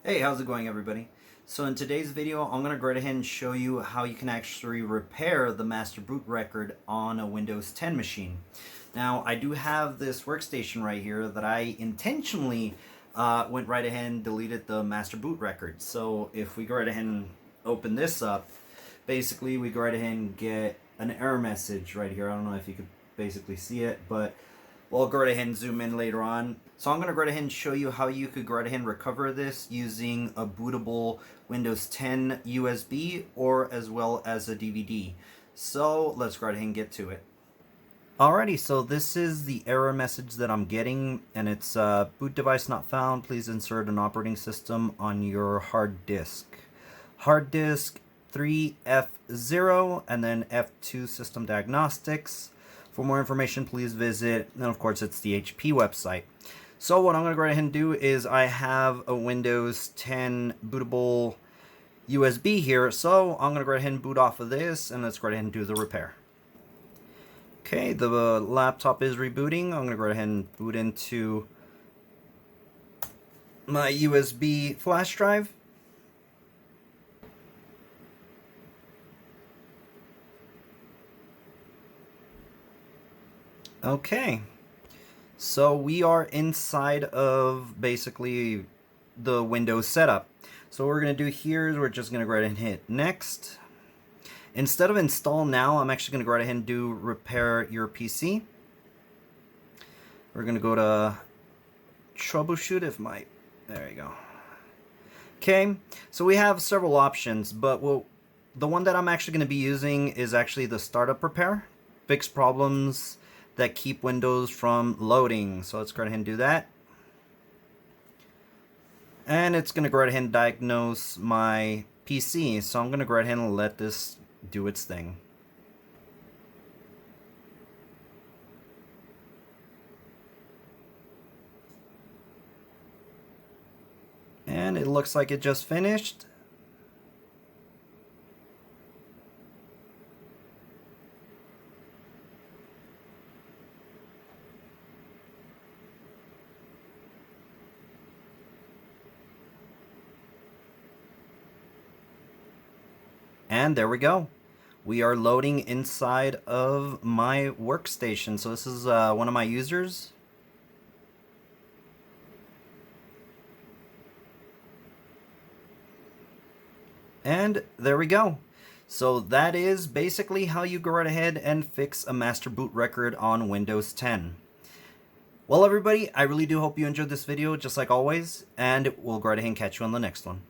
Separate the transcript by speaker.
Speaker 1: Hey, how's it going, everybody? So in today's video, I'm going to go right ahead and show you how you can actually repair the master boot record on a Windows 10 machine. Now, I do have this workstation right here that I intentionally went right ahead and deleted the master boot record. So if we go right ahead and open this up, basically we go right ahead and get an error message right here. I don't know if you could basically see it, but we'll go right ahead and zoom in later on. So I'm going to go right ahead and show you how you could go right ahead and recover this using a bootable Windows 10 USB or as well as a DVD. So let's go right ahead and get to it. Alrighty, so this is the error message that I'm getting, and it's boot device not found. Please insert an operating system on your hard disk. Hard disk 3F0 and then F2 system diagnostics. For more information, please visit, and of course, it's the HP website. So what I'm going to go ahead and do is I have a Windows 10 bootable USB here, so I'm going to go ahead and boot off of this, and let's go ahead and do the repair. Okay, the laptop is rebooting. I'm going to go ahead and boot into my USB flash drive. Okay, so we are inside of basically the Windows setup. So what we're going to do here is we're just going to go ahead and hit next. Instead of install now, I'm actually going to go right ahead and do repair your PC. We're going to go to troubleshoot if my, there you go. Okay, so we have several options, but the one that I'm actually going to be using is actually the startup repair. Fix problems that keep Windows from loading. So let's go ahead and do that. And it's going to go right ahead and diagnose my PC. So I'm going to go right ahead and let this do its thing. And it looks like it just finished. And there we go. We are loading inside of my workstation. So this is one of my users. And there we go. So that is basically how you go right ahead and fix a master boot record on Windows 10. Well, everybody, I really do hope you enjoyed this video, just like always, and we'll go right ahead and catch you on the next one.